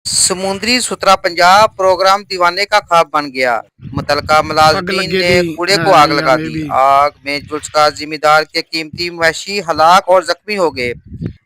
समुद्री सुतरा पंजाब प्रोग्राम दीवाने का ख्वाब बन गया। मुतलका मुलाजिमीन ने कूड़े को आग लगा दी। आग में जुल्स का जिम्मेदार के कीमती मवेशी हलाक और जख्मी हो गए।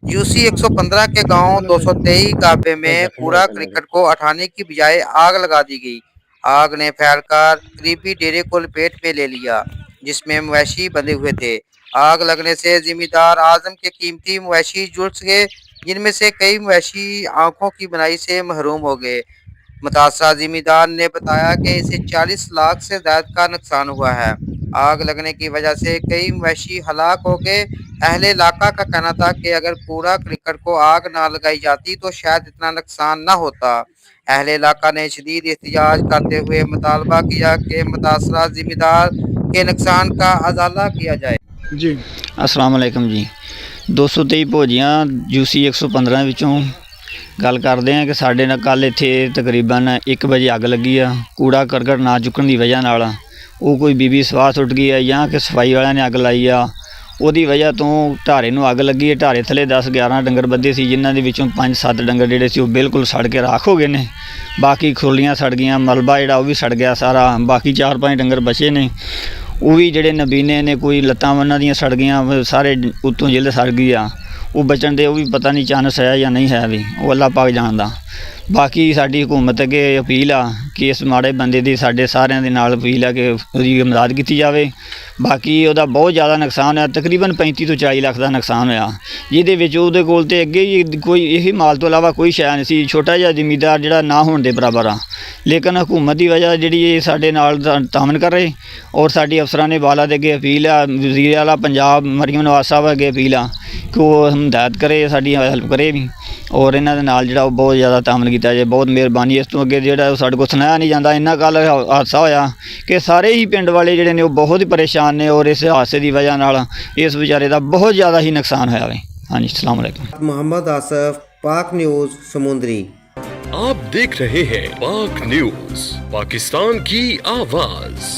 यूसी 115 के गांव 223 गाबे में कूड़ा क्रिकेट को उठाने की बजाय आग लगा दी गई। आग ने फैलकर करीबी डेरे को लपेट में ले लिया, जिसमें मवेशी बंधे हुए थे। आग लगने से जिम्मेदार आजम के कीमती मवेशी झुलस गए, जिनमें से कई मवेशी आंखों की बनाई से महरूम हो गए। मुतासरा जिम्मेदार ने बताया कि इसे 40 लाख से ज्यादा का नुकसान हुआ है। आग लगने की वजह से कई मवेशी हलाक हो गए। अहले इलाका का कहना था कि अगर कूड़ा क्रिकेट को आग ना लगाई जाती तो शायद इतना नुकसान न होता। अहले इलाका ने शदीद एहतजाज करते हुए मुतालबा किया कि मुतासरा जिम्मेदार के नुकसान का अजाला किया जाए। जी अस्सलाम वालेकुम जी। 223 ਭੋਜੀਆਂ यूसी 115 ਵਿੱਚੋਂ ਗੱਲ ਕਰਦੇ ਹਾਂ ਕਿ ਸਾਡੇ ਨਾਲ ਕੱਲ੍ਹ ਇੱਥੇ ਤਕਰੀਬਨ 1 ਵਜੇ ਅੱਗ ਲੱਗੀ ਆ। ਕੂੜਾ ਕਰਕਟ ਨਾ ਚੁੱਕਣ ਦੀ ਵਜ੍ਹਾ ਨਾਲ ਉਹ ਕੋਈ ਬੀਬੀ ਸਵਾਹ ਸੁੱਟ ਗਈ ਆ ਜਾਂ ਕਿ ਸਫਾਈ ਵਾਲਿਆਂ ਨੇ ਅੱਗ ਲਾਈ ਆ। ਉਹਦੀ ਵਜ੍ਹਾ ਤੋਂ ਢਾਰੇ ਨੂੰ ਅੱਗ ਲੱਗੀ ਹੈ। ਢਾਰੇ ਥੱਲੇ 10-11 ਡੰਗਰ ਬੱਧੇ ਸੀ, ਜਿਨ੍ਹਾਂ ਦੇ ਵਿੱਚੋਂ 5-7 ਡੰਗਰ ਜਿਹੜੇ ਸੀ ਉਹ ਬਿਲਕੁਲ ਸੜ ਕੇ ਰਾਖ ਹੋ ਗਏ ਨੇ। ਬਾਕੀ ਖੁਰਲੀਆਂ ਸੜ ਗਈਆਂ, ਮਲਬਾ ਜਿਹੜਾ ਉਹ ਵੀ ਸੜ ਗਿਆ ਸਾਰਾ। ਬਾਕੀ 4-5 ਡੰਗਰ ਬਚੇ ਨੇ, ਉਹ ਵੀ ਜਿਹੜੇ ਨਬੀਨੇ ਨੇ, ਕੋਈ ਲੱਤਾਂ ਉਹਨਾਂ ਦੀਆਂ ਸੜ ਗਈਆਂ, ਸਾਰੇ ਉੱਤੋਂ ਜਿਲਦ ਸੜ ਗਈ ਆ। ਉਹ ਬਚਣ ਦੇ ਉਹ ਵੀ ਪਤਾ ਨਹੀਂ ਚਾਂਸ ਹੈ ਜਾਂ ਨਹੀਂ ਹੈ, ਵੀ ਉਹ ਅੱਲਾ ਪਾਕ ਜਾਣਦਾ। ਬਾਕੀ ਸਾਡੀ ਹਕੂਮਤ ਅੱਗੇ ਅਪੀਲ ਆ ਕਿ ਇਸ ਮਾੜੇ ਬੰਦੇ ਦੀ ਸਾਡੇ ਸਾਰਿਆਂ ਦੇ ਨਾਲ ਅਪੀਲ ਆ ਕਿ ਉਹਦੀ ਇਮਦਾਦ ਕੀਤੀ ਜਾਵੇ। ਬਾਕੀ ਉਹਦਾ ਬਹੁਤ ਜ਼ਿਆਦਾ ਨੁਕਸਾਨ ਹੋਇਆ, ਤਕਰੀਬਨ 35 ਤੋਂ 40 ਲੱਖ ਦਾ ਨੁਕਸਾਨ ਹੋਇਆ, ਜਿਹਦੇ ਵਿੱਚ ਉਹਦੇ ਕੋਲ ਤਾਂ ਅੱਗੇ ਹੀ ਕੋਈ ਇਹੀ ਮਾਲ ਤੋਂ ਇਲਾਵਾ ਕੋਈ ਸ਼ੈ ਨਹੀਂ ਸੀ। ਛੋਟਾ ਜਿਹਾ ਜ਼ਿਮੀਂਦਾਰ ਜਿਹੜਾ ਨਾ ਹੋਣ ਦੇ ਬਰਾਬਰ ਆ, ਲੇਕਿਨ ਹਕੂਮਤ ਦੀ ਵਜ੍ਹਾ ਜਿਹੜੀ ਇਹ ਸਾਡੇ ਨਾਲ ਤਾਮਨ ਕਰ ਰਹੇ। ਔਰ ਸਾਡੀ ਅਫਸਰਾਂ ਨੇ ਵਾਲਾ ਦੇ ਅੱਗੇ ਅਪੀਲ ਆ, ਵਜ਼ੀਰ ਆਲਾ ਪੰਜਾਬ ਮਰੀਮ ਨਵਾਜ਼ ਸਾਹਿਬ ਅੱਗੇ ਅਪੀਲ ਆ ਕਿ ਉਹ ਹਦਾਇਤ ਕਰੇ, ਸਾਡੀ ਹੈਲਪ ਕਰੇ ਵੀ, ਔਰ ਇਹਨਾਂ ਦੇ ਨਾਲ ਜਿਹੜਾ ਉਹ ਬਹੁਤ ਜ਼ਿਆਦਾ ਤਾਮਨ ਕੀਤਾ ਜਾਏ। ਬਹੁਤ ਮਿਹਰਬਾਨੀ। ਇਸ ਤੋਂ ਅੱਗੇ ਜਿਹੜਾ ਸਾਡੇ ਕੋਲ ਸੁਣਾਇਆ ਨਹੀਂ ਜਾਂਦਾ। ਇੰਨਾ ਕੱਲ੍ਹ ਹਾਦਸਾ ਹੋਇਆ ਕਿ ਸਾਰੇ ਹੀ ਪਿੰਡ ਵਾਲੇ ਜਿਹੜੇ ਨੇ ਉਹ ਬਹੁਤ ਹੀ ਪਰੇਸ਼ਾਨ ਨੇ, ਔਰ ਇਸ ਹਾਦਸੇ ਦੀ ਵਜ੍ਹਾ ਨਾਲ ਇਸ ਵਿਚਾਰੇ ਦਾ ਬਹੁਤ ਜ਼ਿਆਦਾ ਹੀ ਨੁਕਸਾਨ ਹੋਇਆ ਵੇ। ਹਾਂਜੀ, अस्सलाम वालेकुम। मोहम्मद आसफ, पाक न्यूज़ समुद्री। आप देख रहे हैं पाक न्यूज़, पाकिस्तान की आवाज़।